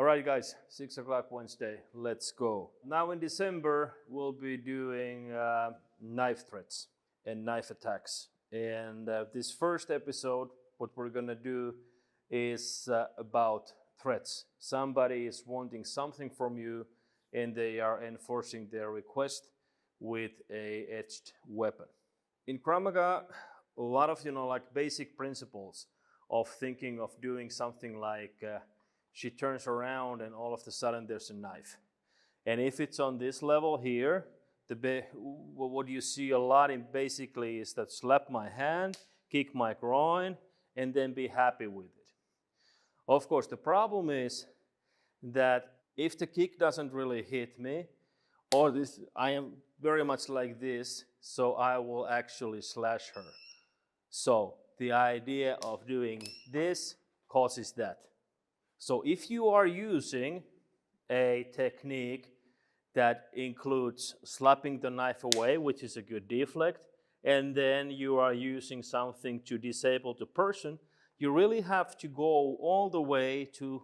All right, guys, 6 o'clock Wednesday, let's go. Now in December, we'll be doing knife threats and knife attacks. And this first episode, what we're gonna do is about threats. Somebody is wanting something from you and they are enforcing their request with a edged weapon. In Krav Maga, a lot of, like basic principles of thinking of doing something like she turns around and all of a sudden there's a knife. And if it's on this level here, what you see a lot in basically is that slap my hand, kick my groin, and then be happy with it. Of course, the problem is that if the kick doesn't really hit me, or this, I am very much like this, so I will actually slash her. So the idea of doing this causes that. So if you are using a technique that includes slapping the knife away, which is a good deflect, and then you are using something to disable the person, you really have to go all the way to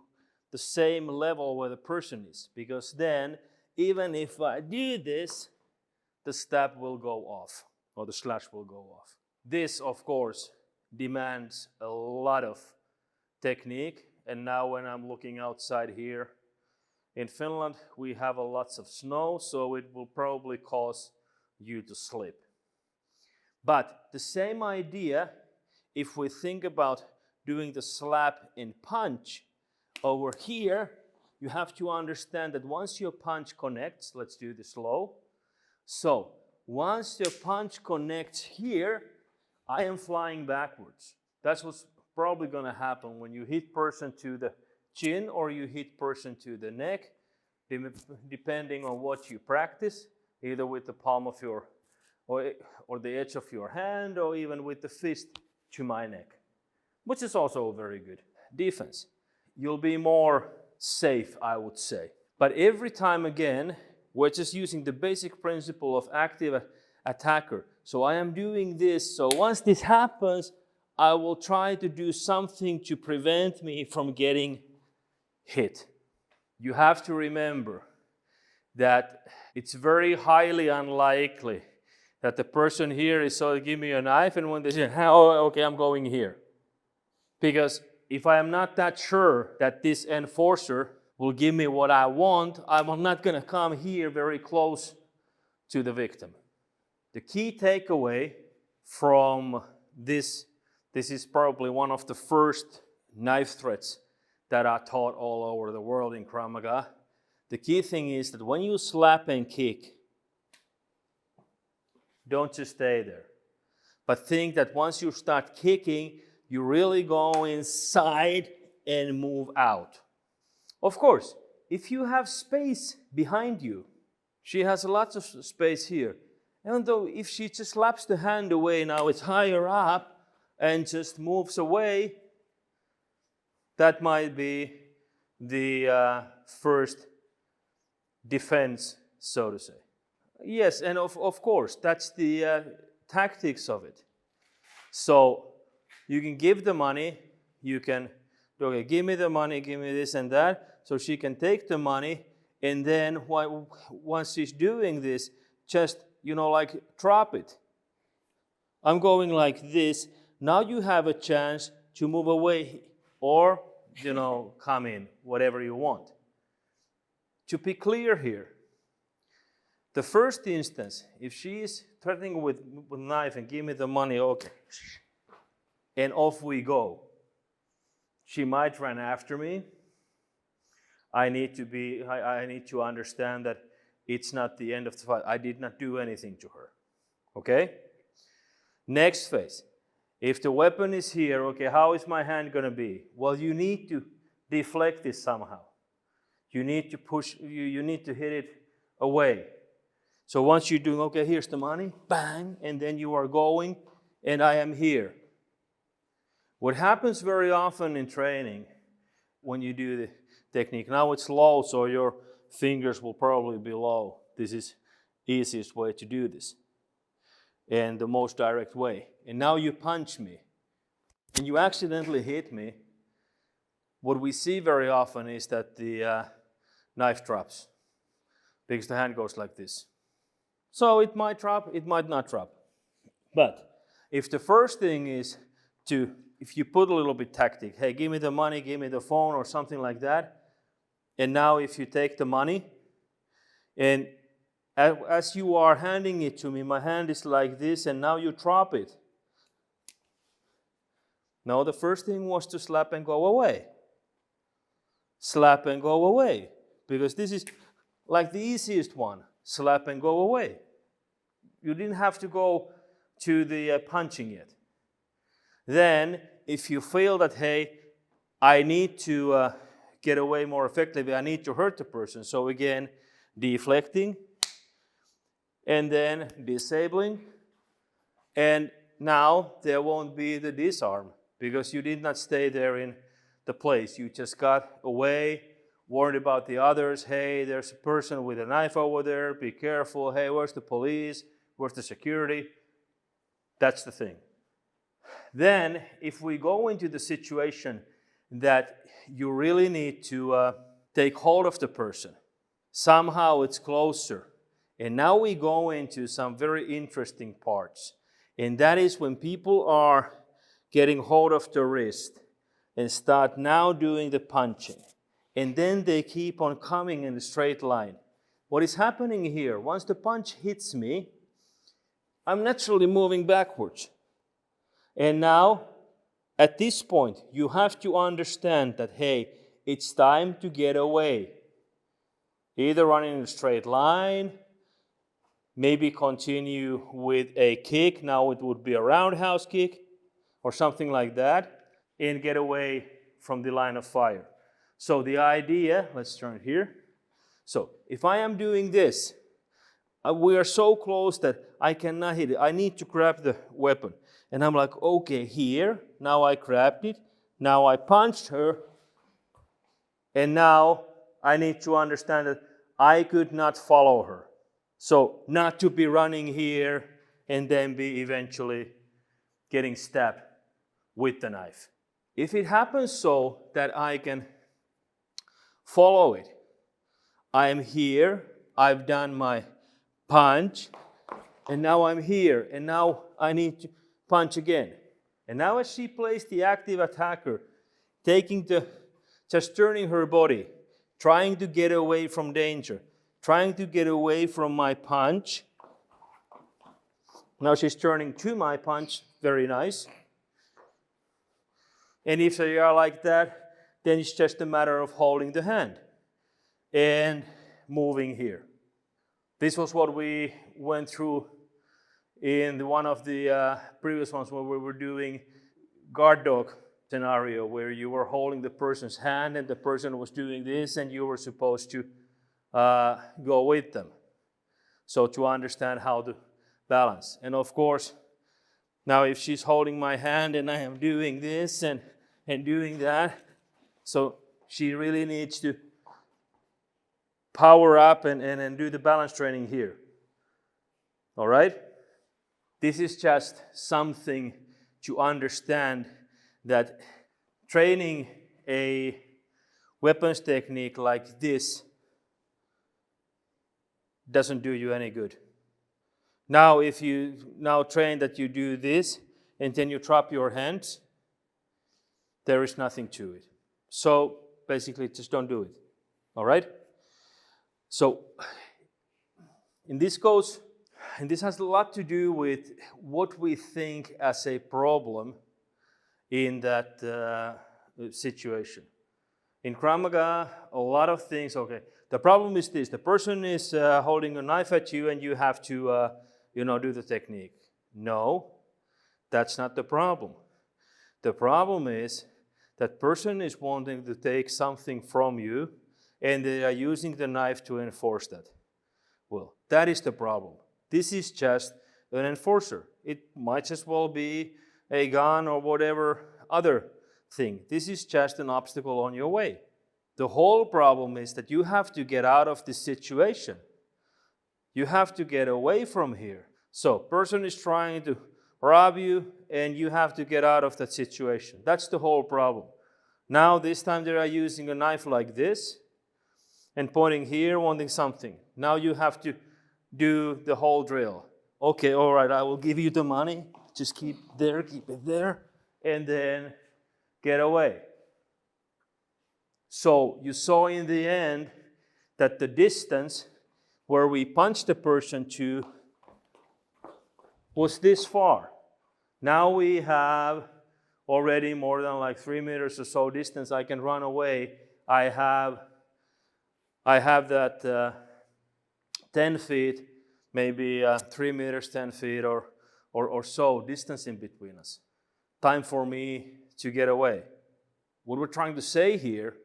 the same level where the person is, because then even if I do this, the stab will go off, or the slash will go off. This, of course, demands a lot of technique. And now when I'm looking outside here, in Finland, we have lots of snow, so it will probably cause you to slip. But the same idea, if we think about doing the slap and punch, over here, you have to understand that once your punch connects, let's do this slow. So once your punch connects here, I am flying backwards. That's what's probably going to happen when you hit person to the chin or you hit person to the neck, depending on what you practice, either with the palm of your, or the edge of your hand, or even with the fist to my neck, which is also a very good defense. You'll be more safe, I would say. But every time again, we're just using the basic principle of active attacker. So I am doing this, so once this happens, I will try to do something to prevent me from getting hit. You have to remember that it's very highly unlikely that the person here is so give me a knife and when they say, oh, okay, I'm going here. Because if I am not that sure that this enforcer will give me what I want, I'm not going to come here very close to the victim. The key takeaway from this is probably one of the first knife threats that are taught all over the world in Krav Maga. The key thing is that when you slap and kick, don't just stay there. But think that once you start kicking, you really go inside and move out. Of course, if you have space behind you, she has lots of space here. And though if she just slaps the hand away, now it's higher up, and just moves away, that might be the first defense, so to say. Yes, and of course, that's the tactics of it. So you can give the money, you can, okay, give me the money, give me this and that, so she can take the money, and then once she's doing this, just, like drop it. I'm going like this. Now you have a chance to move away or, come in, whatever you want. To be clear here, the first instance, if she is threatening with knife and give me the money, okay, and off we go. She might run after me. I need to understand that it's not the end of the fight. I did not do anything to her. Okay? Next phase. If the weapon is here, okay, how is my hand going to be? Well, you need to deflect this somehow. You need to push, you need to hit it away. So once you're doing, okay, here's the money, bang, and then you are going, and I am here. What happens very often in training when you do the technique, now it's low, so your fingers will probably be low. This is the easiest way to do this and the most direct way. And now you punch me and you accidentally hit me. what we see very often is that the knife drops because the hand goes like this. So it might drop, it might not drop. But if the first thing is if you put a little bit tactic, hey, give me the money, give me the phone or something like that, and now if you take the money, and as you are handing it to me, my hand is like this, and now you drop it. No, the first thing was to slap and go away. Slap and go away. Because this is like the easiest one. Slap and go away. You didn't have to go to the punching yet. Then, if you feel that, hey, I need to get away more effectively, I need to hurt the person. So again, deflecting, and then disabling, and now there won't be the disarm because you did not stay there in the place. You just got away, worried about the others. Hey, there's a person with a knife over there, be careful. Hey, where's the police? Where's the security? That's the thing. Then, if we go into the situation that you really need to take hold of the person, somehow it's closer. And now we go into some very interesting parts. And that is when people are getting hold of the wrist and start now doing the punching. And then they keep on coming in a straight line. What is happening here, once the punch hits me, I'm naturally moving backwards. And now, at this point, you have to understand that, hey, it's time to get away. Either running in a straight line, maybe continue with a kick. Now it would be a roundhouse kick or something like that, and get away from the line of fire. So the idea, let's turn it here. So if I am doing this, we are so close that I cannot hit it. I need to grab the weapon. And I'm like, okay, here. Now I grabbed it. Now I punched her. And now I need to understand that I could not follow her. So not to be running here and then be eventually getting stabbed with the knife. If it happens so that I can follow it, I am here, I've done my punch, and now I'm here, and now I need to punch again. And now as she plays the active attacker, just turning her body, trying to get away from danger, trying to get away from my punch. Now she's turning to my punch, very nice. And if they are like that, then it's just a matter of holding the hand and moving here. This was what we went through in one of the previous ones where we were doing guard dog scenario, where you were holding the person's hand and the person was doing this and you were supposed to go with them. So to understand how to balance. And of course, now if she's holding my hand and I am doing this and doing that, so she really needs to power up and do the balance training here. All right? This is just something to understand, that training a weapons technique like this doesn't do you any good. Now, if you now train that you do this and then you drop your hands, there is nothing to it. So basically, just don't do it. All right? So, and this has a lot to do with what we think as a problem in that situation. In Krav Maga, a lot of things, okay, the problem is this: the person is holding a knife at you and you have to, do the technique. No, that's not the problem. The problem is that person is wanting to take something from you and they are using the knife to enforce that. Well, that is the problem. This is just an enforcer. It might as well be a gun or whatever other thing. This is just an obstacle on your way. The whole problem is that you have to get out of this situation. You have to get away from here. So, person is trying to rob you and you have to get out of that situation. That's the whole problem. Now this time they are using a knife like this and pointing here, wanting something. Now you have to do the whole drill. Okay, all right, I will give you the money. Just keep it there, and then get away. So you saw in the end that the distance where we punched the person to was this far. Now we have already more than like 3 meters or so distance I can run away. I have that 10 feet, maybe 3 meters, 10 feet or so distance in between us. Time for me to get away. What we're trying to say here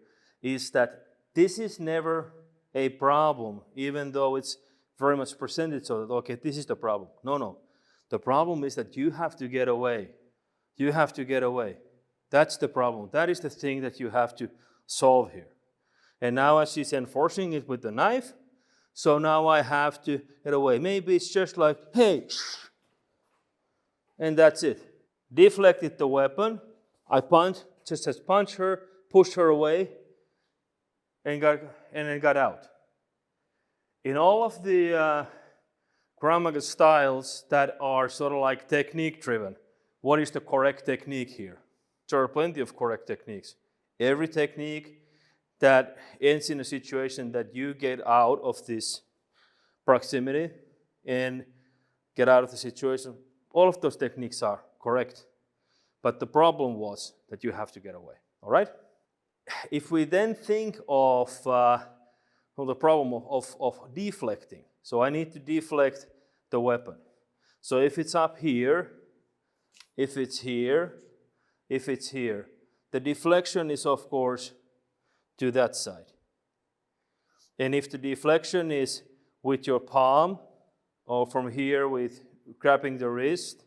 is that this is never a problem, even though it's very much presented so that, okay, this is the problem. No. The problem is that you have to get away. You have to get away. That's the problem. That is the thing that you have to solve here. And now as she's enforcing it with the knife, so now I have to get away. Maybe it's just like, hey, and that's it. Deflected the weapon. I punch her, pushed her away, and then got out. In all of the Krav Maga styles that are sort of like technique driven, what is the correct technique here? There are plenty of correct techniques. Every technique that ends in a situation that you get out of this proximity and get out of the situation, all of those techniques are correct. But the problem was that you have to get away, all right? If we then think of the problem of deflecting, so I need to deflect the weapon. So if it's up here, if it's here, if it's here, the deflection is of course to that side. And if the deflection is with your palm, or from here with grabbing the wrist,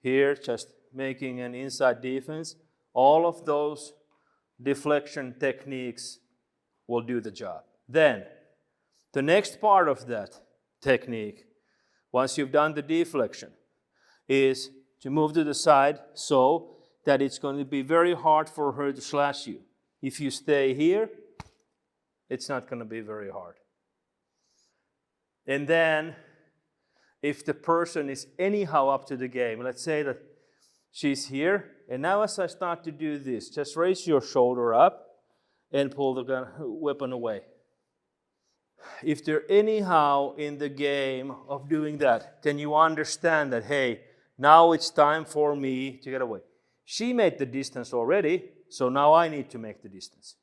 here just making an inside defense, all of those deflection techniques will do the job. Then, the next part of that technique, once you've done the deflection, is to move to the side so that it's going to be very hard for her to slash you. If you stay here, it's not going to be very hard. And then, if the person is anyhow up to the game, let's say that she's here, and now as I start to do this, just raise your shoulder up and pull the weapon away. If they're anyhow in the game of doing that, then you understand that, hey, now it's time for me to get away. She made the distance already, so now I need to make the distance.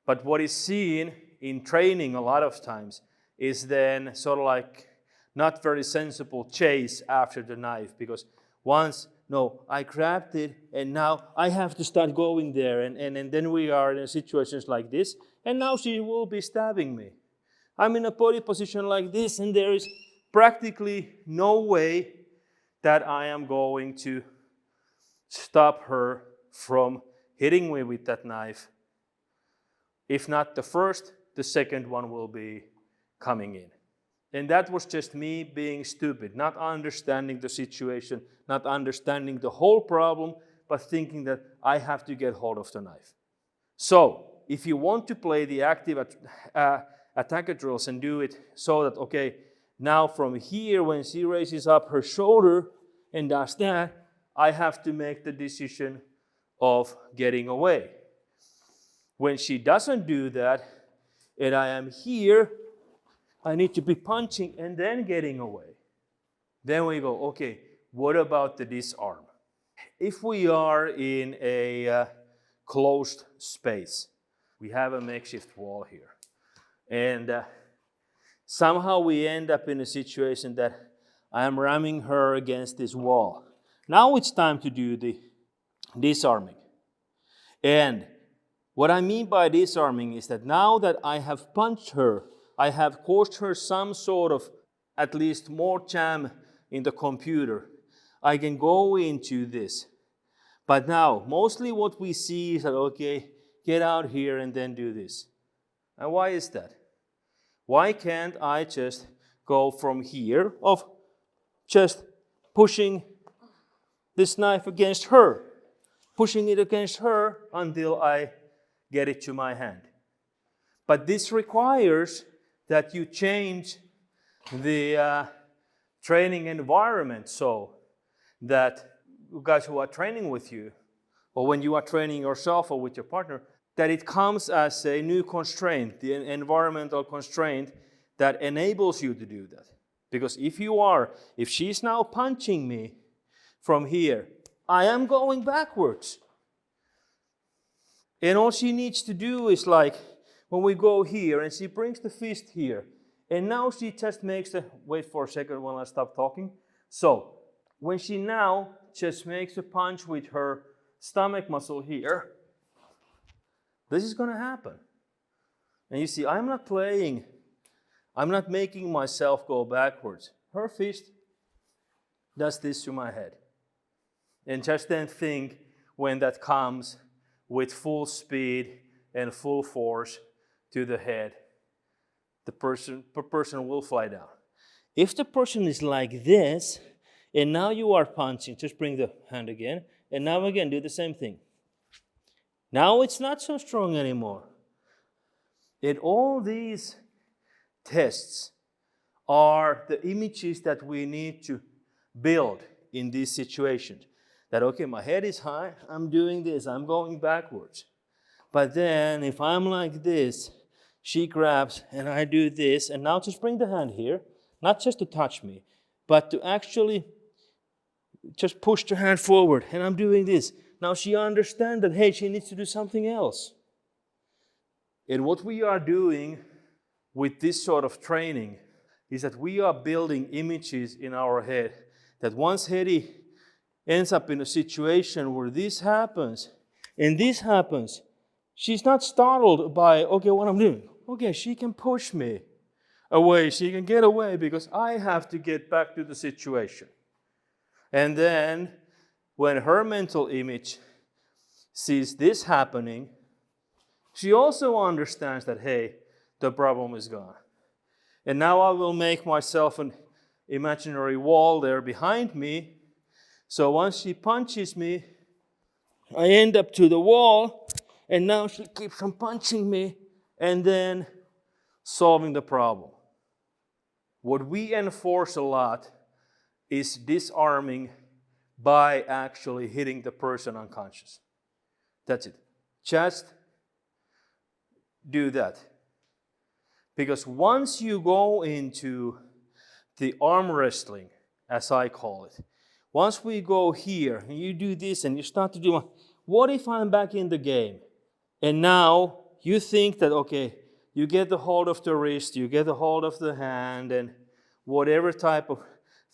But what is seen in training a lot of times is then sort of like not very sensible chase after the knife, because once, no, I grabbed it and now I have to start going there, and then we are in situations like this, and now she will be stabbing me. I'm in a body position like this, and there is practically no way that I am going to stop her from hitting me with that knife. If not the first, the second one will be coming in. And that was just me being stupid, not understanding the situation, not understanding the whole problem, but thinking that I have to get hold of the knife. So, if you want to play the active attacker drills and do it so that, okay, now from here, when she raises up her shoulder and does that, I have to make the decision of getting away. When she doesn't do that, and I am here, I need to be punching and then getting away. Then we go, okay, what about the disarm? If we are in a closed space, we have a makeshift wall here. And somehow we end up in a situation that I am ramming her against this wall. Now it's time to do the disarming. And what I mean by disarming is that now that I have punched her, I have caused her some sort of at least more jam in the computer, I can go into this. But now, mostly what we see is that, okay, get out here and then do this. And why is that? Why can't I just go from here of just pushing this knife against her? pushing it against her until I get it to my hand. But this requires that you change the training environment so that you guys who are training with you, or when you are training yourself or with your partner, that it comes as a new constraint, the environmental constraint that enables you to do that. Because if she's now punching me from here, I am going backwards. And all she needs to do is like, when we go here and she brings the fist here, and now she just makes the, wait for a second while I stop talking. So, when she now just makes a punch with her stomach muscle here, this is going to happen. And you see, I'm not making myself go backwards. Her fist does this to my head. And just then think when that comes with full speed and full force to the head, the person will fly down. If the person is like this, and now you are punching, just bring the hand again, and now again do the same thing. Now it's not so strong anymore. And all these tests are the images that we need to build in these situations. That, okay, my head is high, I'm doing this, I'm going backwards. But then if I'm like this, she grabs and I do this, and now just bring the hand here, not just to touch me, but to actually just push the hand forward, and I'm doing this. Now she understands that, hey, she needs to do something else. And what we are doing with this sort of training is that we are building images in our head that once Hedy ends up in a situation where this happens, and this happens, she's not startled by, okay, what I'm doing. Okay, she can push me away, she can get away because I have to get back to the situation. And then when her mental image sees this happening, she also understands that, hey, the problem is gone. And now I will make myself an imaginary wall there behind me. So once she punches me, I end up to the wall, and now she keeps on punching me and then solving the problem. What we enforce a lot is disarming by actually hitting the person unconscious. That's it. Just do that. Because once you go into the arm wrestling, as I call it, once we go here and you do this and you start to do, what if I'm back in the game? And now you think that, okay, you get the hold of the wrist, you get the hold of the hand, and whatever type of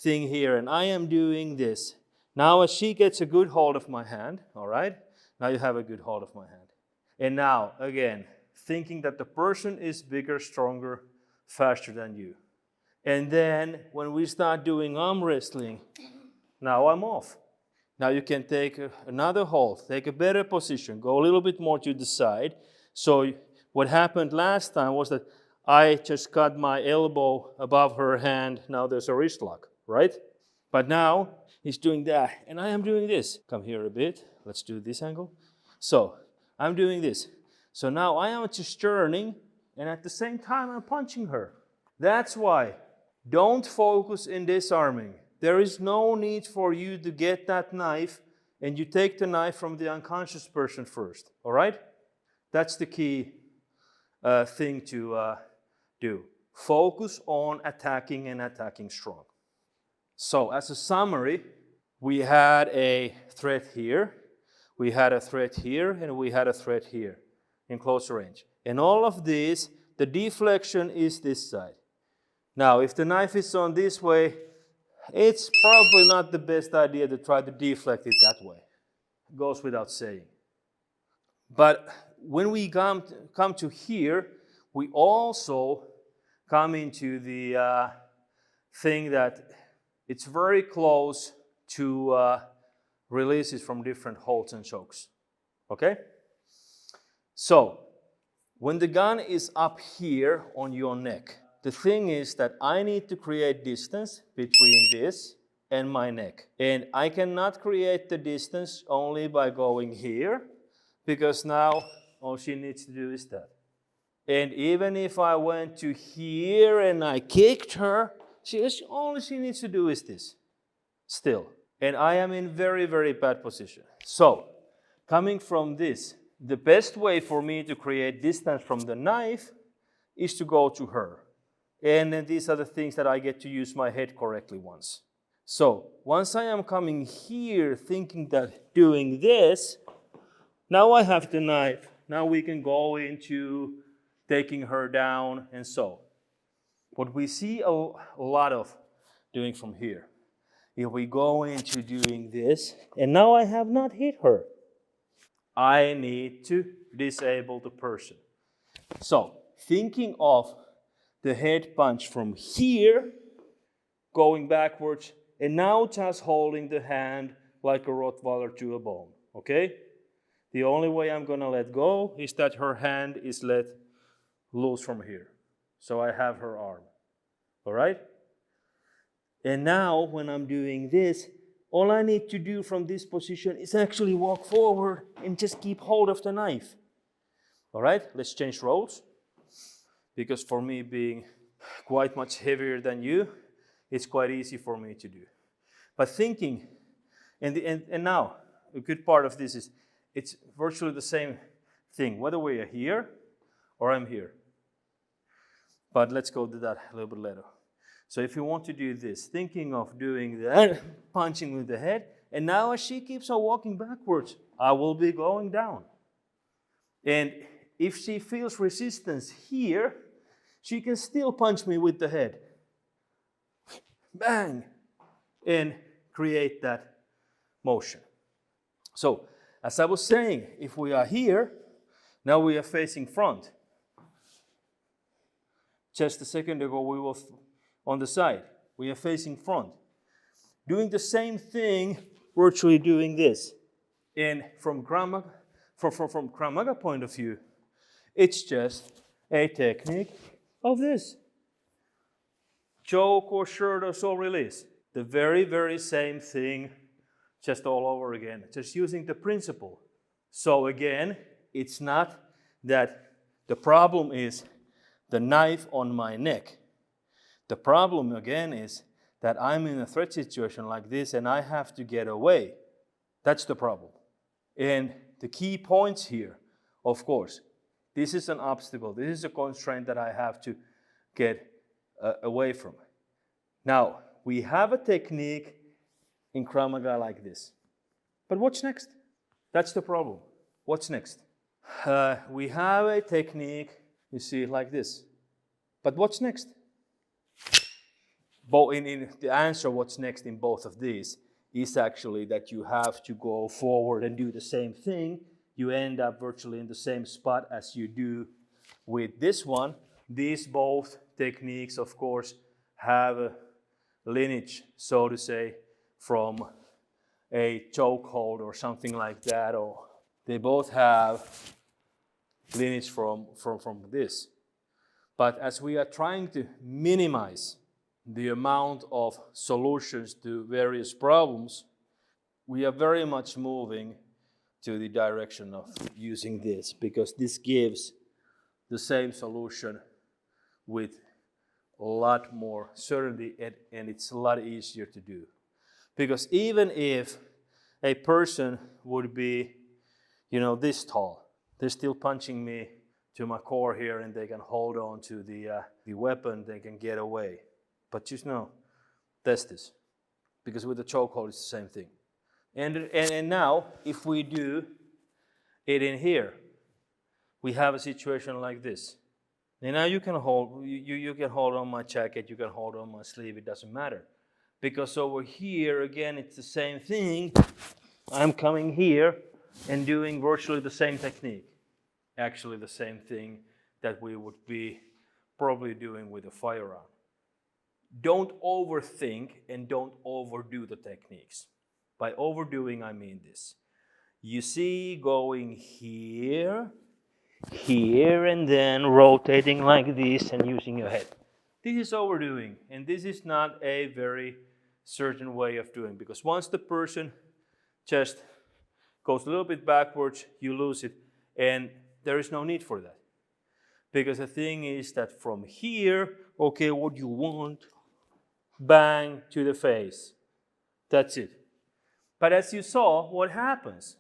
thing here, and I am doing this. Now as she gets a good hold of my hand, all right? Now you have a good hold of my hand. And now, again, thinking that the person is bigger, stronger, faster than you. And then when we start doing arm wrestling, now I'm off. Now you can take another hold, take a better position, go a little bit more to the side. So what happened last time was that I just got my elbow above her hand. Now there's a wrist lock, right? But now he's doing that, and I am doing this. Come here a bit. Let's do this angle. So I'm doing this. So now I am just turning, and at the same time I'm punching her. That's why don't focus in disarming. There is no need for you to get that knife and you take the knife from the unconscious person first, all right? That's the key thing to do. Focus on attacking and attacking strong. So as a summary, we had a threat here, we had a threat here, and we had a threat here in close range. And all of these, the deflection is this side. Now, if the knife is on this way, it's probably not the best idea to try to deflect it that way. It goes without saying. But when we come to here, we also come into the thing that it's very close to releases from different holds and chokes. Okay? So, when the gun is up here on your neck, the thing is that I need to create distance between this and my neck. And I cannot create the distance only by going here, because now all she needs to do is that. And even if I went to here and I kicked her, all she needs to do is this, still. And I am in very, very bad position. So, coming from this, the best way for me to create distance from the knife is to go to her. And then these are the things that I get to use my head correctly once. So, once I am coming here thinking that doing this, now I have the knife. Now we can go into taking her down and so. What we see a lot of doing from here, if we go into doing this, and now I have not hit her, I need to disable the person. So, thinking of the head punch from here, going backwards, and now just holding the hand like a Rottweiler to a bone, okay? The only way I'm gonna let go is that her hand is let loose from here. So I have her arm, all right? And now when I'm doing this, all I need to do from this position is actually walk forward and just keep hold of the knife. All right, let's change roles. Because for me being quite much heavier than you, it's quite easy for me to do. But thinking, and now, a good part of this is, it's virtually the same thing, whether we are here or I'm here. But let's go to that a little bit later. So if you want to do this, thinking of doing that, punching with the head, and now as she keeps on walking backwards, I will be going down. And if she feels resistance here, she can still punch me with the head. Bang! And create that motion. So, as I was saying, if we are here, now we are facing front. Just a second ago, we were on the side. We are facing front. Doing the same thing, virtually doing this. And from Krav Maga point of view, it's just a technique of this. Choke or shirt or soul release. The very, very same thing, just all over again. Just using the principle. So again, it's not that the problem is the knife on my neck. The problem again is that I'm in a threat situation like this and I have to get away. That's the problem. And the key points here, of course, this is an obstacle. This is a constraint that I have to get away from. Now, we have a technique in Krav Maga like this. But what's next? That's the problem. What's next? We have a technique, you see, like this. But what's next? In the answer, what's next in both of these is actually that you have to go forward and do the same thing. You end up virtually in the same spot as you do with this one. These both techniques, of course, have a lineage, so to say, from a chokehold or something like that, or they both have lineage from this. But as we are trying to minimize the amount of solutions to various problems, we are very much moving to the direction of using this, because this gives the same solution with a lot more certainty, and it's a lot easier to do. Because even if a person would be, this tall, they're still punching me to my core here, and they can hold on to the weapon, they can get away. But just know, test this. Because with the chokehold, it's the same thing. And now, if we do it in here, we have a situation like this. And now you can hold on my jacket, you can hold on my sleeve, it doesn't matter. Because over here, again, it's the same thing. I'm coming here and doing virtually the same technique. Actually, the same thing that we would be probably doing with a firearm. Don't overthink and don't overdo the techniques. By overdoing, I mean this. You see, going here, and then rotating like this and using your head. This is overdoing, and this is not a very certain way of doing. Because once the person just goes a little bit backwards, you lose it, and there is no need for that. Because the thing is that from here, okay, what you want, bang to the face. That's it. But as you saw, what happens?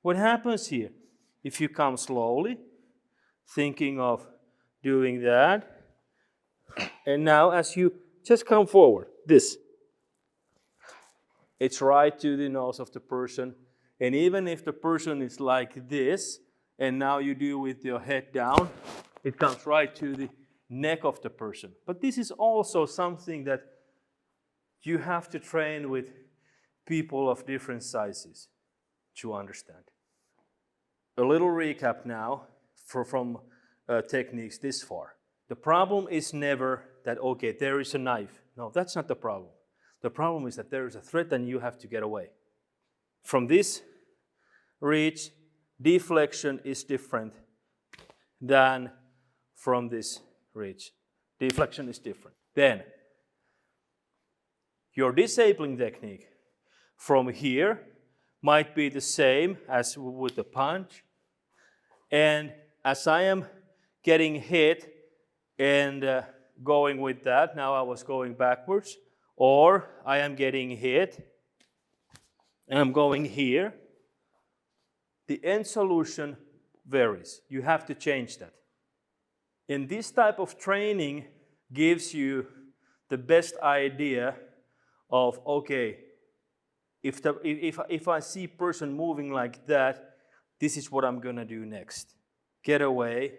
What happens here? If you come slowly, thinking of doing that, and now as you just come forward, this. It's right to the nose of the person. And even if the person is like this, and now you do with your head down, it comes right to the neck of the person. But this is also something that you have to train with people of different sizes to understand. A little recap now from techniques this far. The problem is never that, okay, there is a knife. No, that's not the problem. The problem is that there is a threat and you have to get away. From this reach, deflection is different than from this reach. Deflection is different. Then, your disabling technique from here might be the same as with the punch. And as I am getting hit and going with that, now I was going backwards, or I am getting hit and I'm going here, the end solution varies. You have to change that. And this type of training gives you the best idea of, okay, if I see person moving like that, this is what I'm gonna do next. Get away.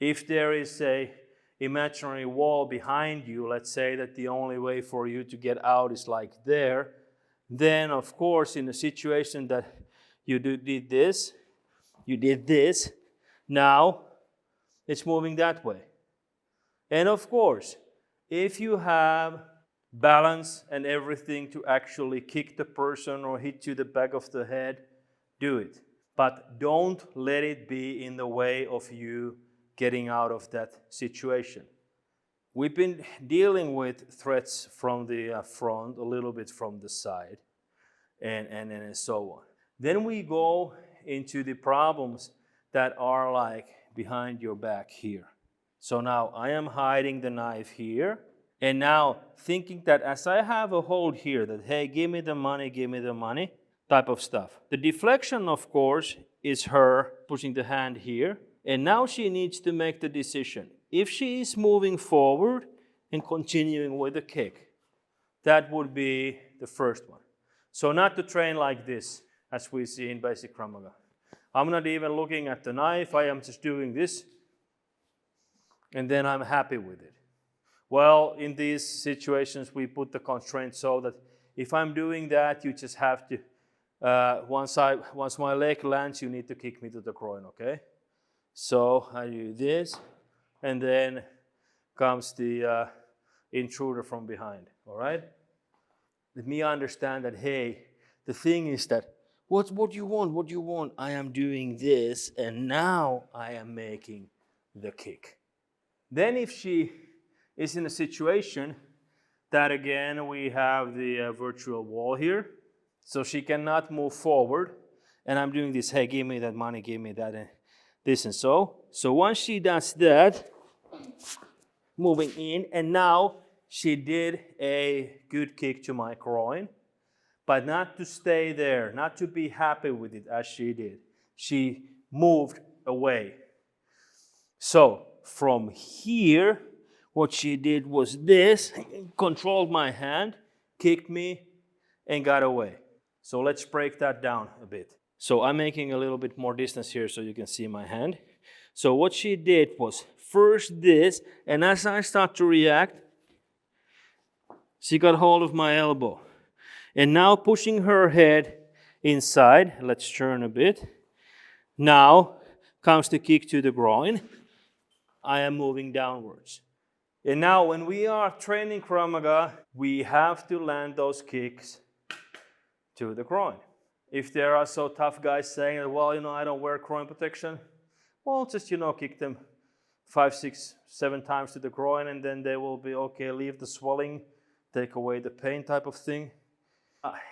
If there is a imaginary wall behind you, let's say that the only way for you to get out is like there, then of course in a situation that you did this, now it's moving that way. And of course, if you have balance and everything to actually kick the person or hit you the back of the head, do it. But don't let it be in the way of you getting out of that situation. We've been dealing with threats from the front, a little bit from the side, and so on. Then we go into the problems that are like behind your back here. So now I am hiding the knife here, and now thinking that as I have a hold here, that hey, give me the money, type of stuff. The deflection, of course, is her pushing the hand here, and now she needs to make the decision. If she is moving forward and continuing with the kick, that would be the first one. So not to train like this, as we see in basic Krav Maga. I'm not even looking at the knife, I am just doing this, and then I'm happy with it. Well, in these situations, we put the constraint so that if I'm doing that, you just have to, once my leg lands, you need to kick me to the groin, okay? So I do this, and then comes the intruder from behind, all right? Let me understand that, hey, the thing is that, what do you want? I am doing this, and now I am making the kick. Then if she is in a situation that, again, we have the virtual wall here, so she cannot move forward, and I'm doing this, hey, give me that money, give me that, and this and so. So once she does that, moving in, and now she did a good kick to my groin, but not to stay there, not to be happy with it as she did. She moved away. So from here, what she did was this, controlled my hand, kicked me, and got away. So let's break that down a bit. So I'm making a little bit more distance here so you can see my hand. So what she did was first this, and as I start to react, she got hold of my elbow. And now pushing her head inside, let's turn a bit. Now comes the kick to the groin. I am moving downwards. And now when we are training Krav Maga, we have to land those kicks to the groin. If there are so tough guys saying that, well, I don't wear groin protection, well, just, kick them 5, 6, 7 times to the groin, and then they will be okay, leave the swelling take away the pain type of thing.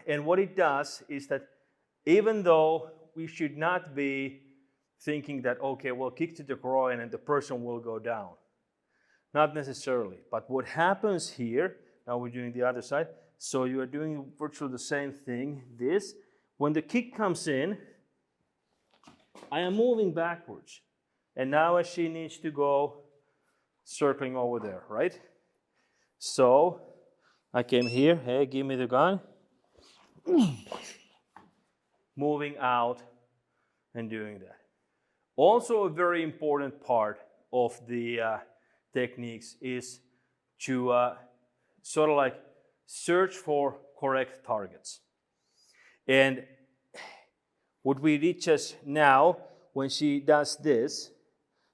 And what it does is that even though we should not be thinking that, okay, well, kick to the groin and the person will go down. Not necessarily. But what happens here, now we're doing the other side, so you are doing virtually the same thing, this. When the kick comes in, I am moving backwards. And now she needs to go circling over there, right? So I came here, hey, give me the gun. Moving out and doing that. Also a very important part of the techniques is to sort of like search for correct targets. And what we did just now, when she does this,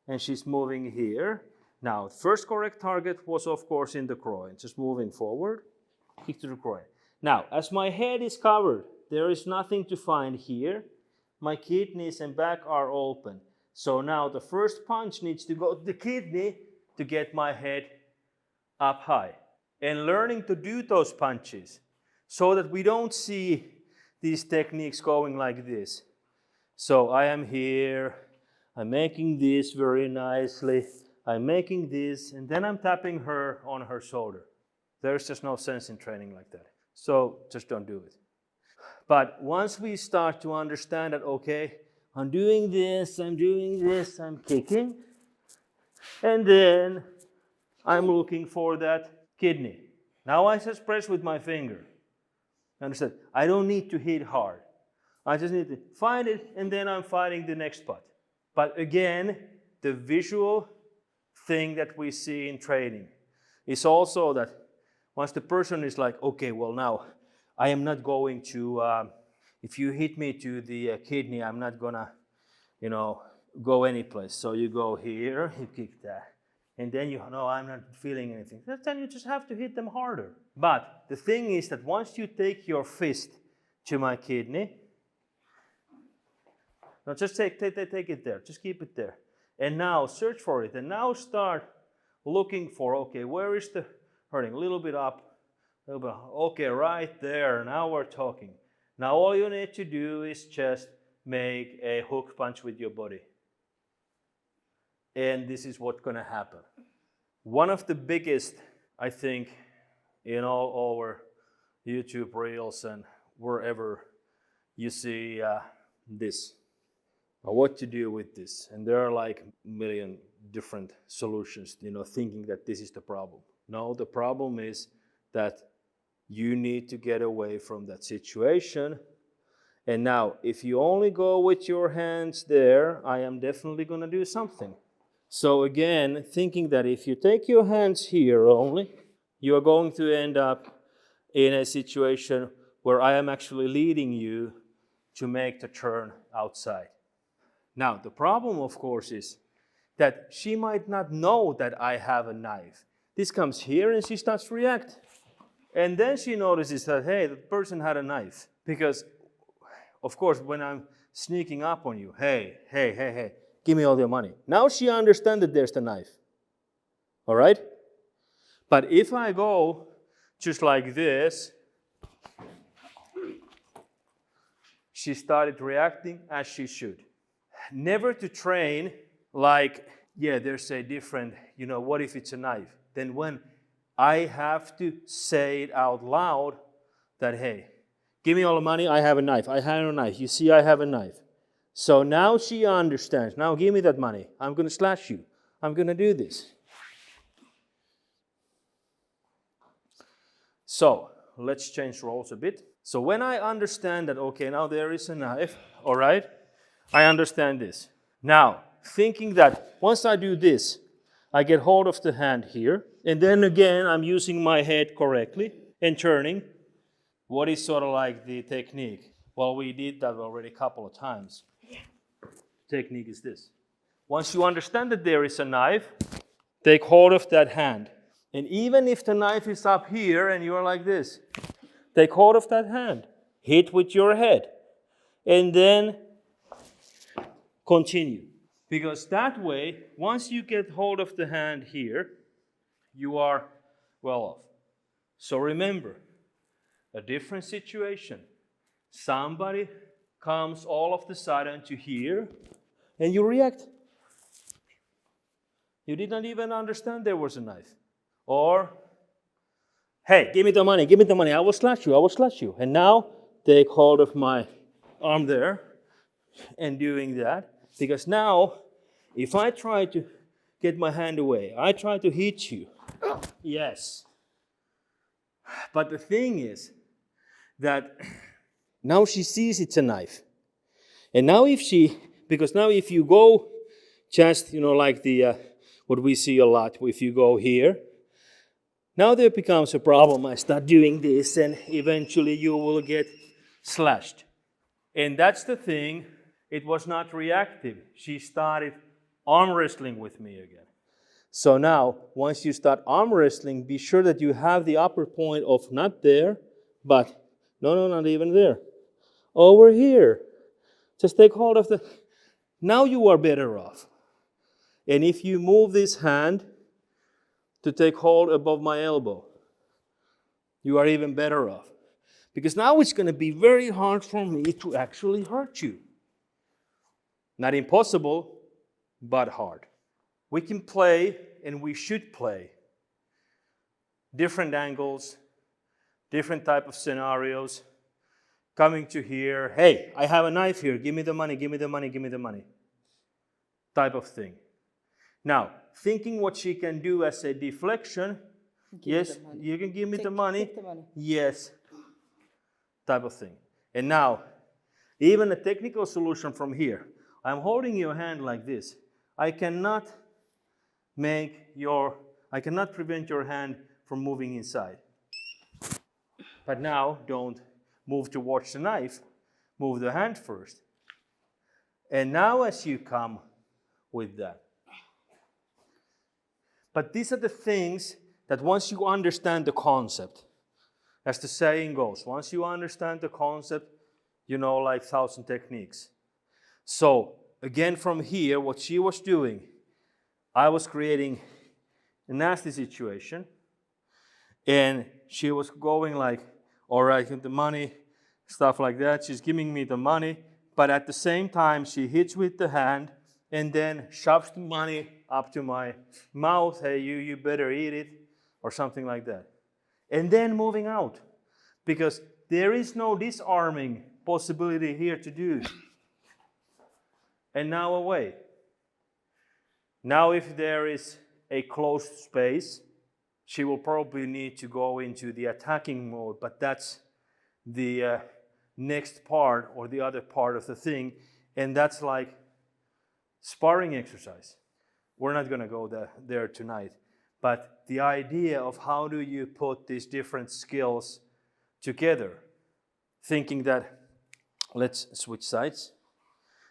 and she's moving here, now first correct target was of course in the groin, just moving forward, kick to the groin. Now, as my head is covered, there is nothing to find here. My kidneys and back are open. So now the first punch needs to go to the kidney to get my head up high. And learning to do those punches so that we don't see these techniques going like this. So I am here, I'm making this very nicely, I'm making this, and then I'm tapping her on her shoulder. There's just no sense in training like that. So just don't do it. But once we start to understand that, okay, I'm doing this, I'm kicking, and then I'm looking for that kidney. Now I just press with my finger. Understand? I don't need to hit hard. I just need to find it, and then I'm fighting the next spot. But again, the visual thing that we see in training is also that once the person is like, okay, well now, I am not going to, if you hit me to the kidney, I'm not gonna, go anyplace. So you go here, you kick that. And then you know, I'm not feeling anything. Then you just have to hit them harder. But the thing is that once you take your fist to my kidney, now just take it there, just keep it there. And now search for it, and now start looking for, okay, where is the hurting? A little bit up, a little bit, okay, right there, now we're talking. Now all you need to do is just make a hook punch with your body. And this is what's gonna happen. One of the biggest, I think, in all our YouTube reels and wherever you see this. Now what to do with this? And there are like a million different solutions, thinking that this is the problem. No, the problem is that you need to get away from that situation. And now, if you only go with your hands there, I am definitely gonna do something. So again, thinking that if you take your hands here only, you are going to end up in a situation where I am actually leading you to make the turn outside. Now, the problem, of course, is that she might not know that I have a knife. This comes here and she starts to react. And then she notices that, hey, the person had a knife. Because, of course, when I'm sneaking up on you, hey, give me all your money. Now she understands that there's the knife. All right? But if I go just like this, she started reacting as she should. Never to train like, yeah, there's a different, what if it's a knife? Then when I have to say it out loud that, hey, give me all the money, I have a knife. I have a knife. You see, I have a knife. So now she understands. Now give me that money. I'm going to slash you. I'm going to do this. So let's change roles a bit. So when I understand that, okay, now there is a knife, all right, I understand this. Now, thinking that once I do this, I get hold of the hand here, and then again, I'm using my head correctly and turning. What is sort of like the technique? Well, we did that already a couple of times. Technique is this. Once you understand that there is a knife, take hold of that hand. And even if the knife is up here and you're like this, take hold of that hand. Hit with your head. And then continue. Because that way, once you get hold of the hand here, you are well off. So remember, a different situation. Somebody comes all of the sudden to here, and you react. You did not even understand there was a knife. Or, hey, give me the money, I will slash you. And now, take hold of my arm there, and doing that. Because now, if I try to get my hand away, I try to hit you. Yes. But the thing is that now she sees it's a knife. And now because now if you go just, like what we see a lot, if you go here, now there becomes a problem. I start doing this and eventually you will get slashed. And that's the thing, it was not reactive. She started arm wrestling with me again. So now, once you start arm wrestling, be sure that you have the upper point of not there, but no, not even there. Over here. Just take hold of now you are better off. And if you move this hand to take hold above my elbow, you are even better off. Because now it's going to be very hard for me to actually hurt you. Not impossible, but hard. We can play, and we should play, different angles, different type of scenarios, coming to here, hey, I have a knife here, give me the money, type of thing. Now, thinking what she can do as a deflection, yes, you can give me the money, yes, type of thing. And now, even a technical solution from here, I'm holding your hand like this. I cannot prevent your hand from moving inside. But now, don't move towards the knife, move the hand first. And now as you come with that. But these are the things that once you understand the concept, as the saying goes, once you understand the concept, you know like 1,000 techniques. So, again from here, what she was doing, I was creating a nasty situation, and she was going like, all right, the money, stuff like that. She's giving me the money, but at the same time, she hits with the hand and then shoves the money up to my mouth. Hey, you better eat it, or something like that. And then moving out, because there is no disarming possibility here to do. And now away. Now if there is a closed space, she will probably need to go into the attacking mode, but that's the next part or the other part of the thing, and that's like sparring exercise. We're not going to go there tonight, but the idea of how do you put these different skills together, thinking that, let's switch sides.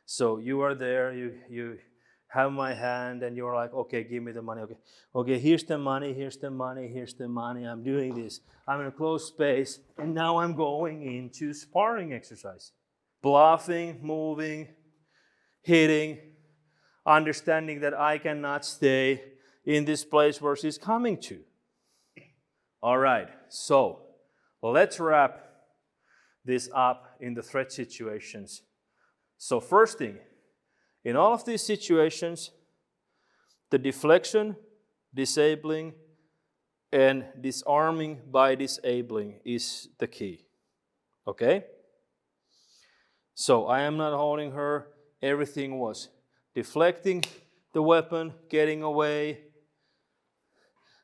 So you are there, you have my hand, and you're like, okay, give me the money. Okay, here's the money. I'm doing this. I'm in a closed space, and now I'm going into sparring exercise. Bluffing, moving, hitting, understanding that I cannot stay in this place where she's coming to. All right, so let's wrap this up in the threat situations. So first thing, in all of these situations, the deflection, disabling, and disarming by disabling is the key. Okay? So I am not holding her. Everything was deflecting the weapon, getting away,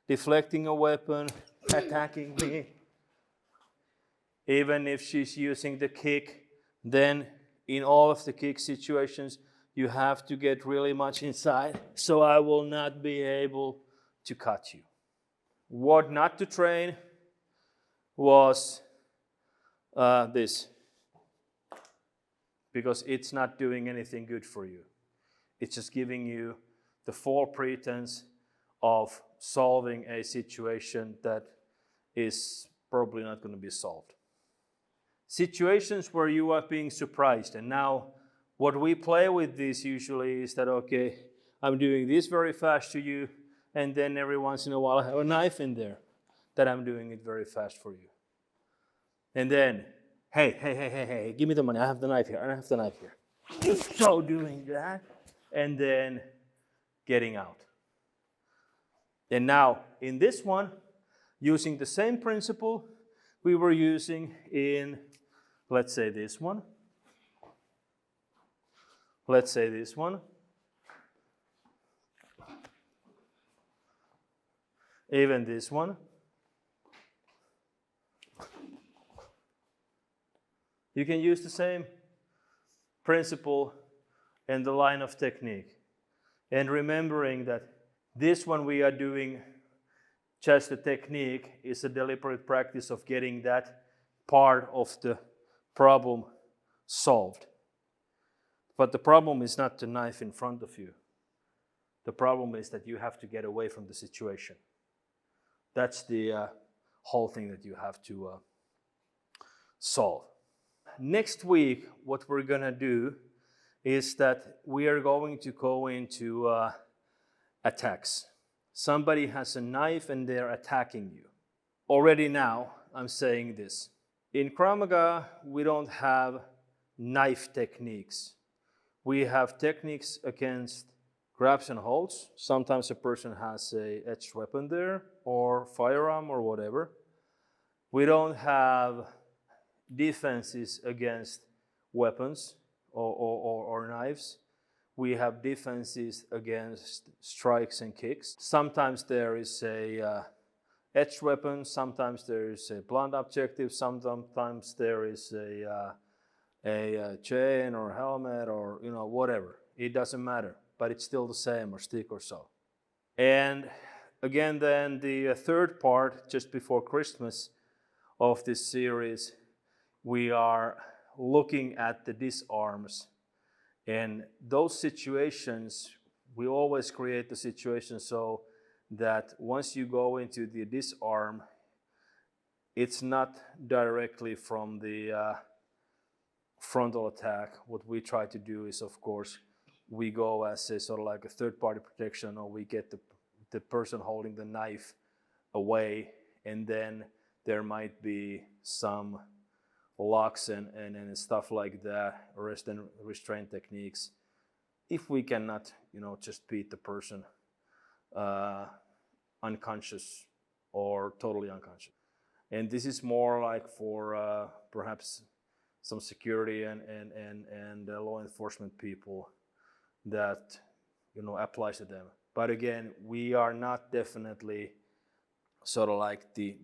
deflecting a weapon, attacking me. Even if she's using the kick, then in all of the kick situations, you have to get really much inside, so I will not be able to cut you. What not to train was this, because it's not doing anything good for you. It's just giving you the false pretense of solving a situation that is probably not going to be solved. Situations where you are being surprised, and now what we play with this usually is that, okay, I'm doing this very fast to you, and then every once in a while I have a knife in there. that I'm doing it very fast for you. And then, hey, give me the money. I have the knife here. So doing that, and then getting out. And now, in this one, using the same principle we were using in, let's say this one. Let's say this one. Even this one. You can use the same principle and the line of technique. And remembering that this one we are doing just the technique is a deliberate practice of getting that part of the problem solved. But the problem is not the knife in front of you. The problem is that you have to get away from the situation. That's the whole thing that you have to solve. Next week, what we're going to do is that we are going to go into attacks. Somebody has a knife and they're attacking you. Already now, I'm saying this. In Krav Maga, we don't have knife techniques. We have techniques against grabs and holds. Sometimes a person has an edged weapon there, or firearm, or whatever. We don't have defenses against weapons or knives. We have defenses against strikes and kicks. Sometimes there is a edged weapon, sometimes there is a blunt objective, sometimes there is a chain or helmet or whatever. It doesn't matter, but it's still the same, or stick or so. And again, then the third part, just before Christmas of this series, we are looking at the disarms. And those situations, we always create the situation so that once you go into the disarm, it's not directly from the frontal attack. What we try to do is, of course, we go as a sort of like a third-party protection, or we get the person holding the knife away, and then there might be some locks and stuff like that, arrest and restraint techniques, if we cannot, just beat the person unconscious or totally unconscious. And this is more like for perhaps some security and law enforcement people that applies to them. But again, we are not definitely sort of like the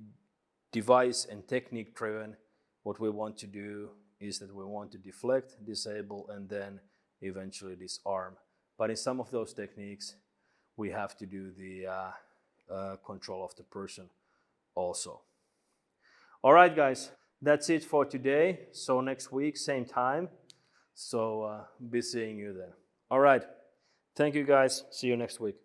device and technique driven. What we want to do is that we want to deflect, disable, and then eventually disarm. But in some of those techniques, we have to do the control of the person also. All right, guys, that's it for today. So next week, same time. So be seeing you then. All right, thank you, guys. See you next week.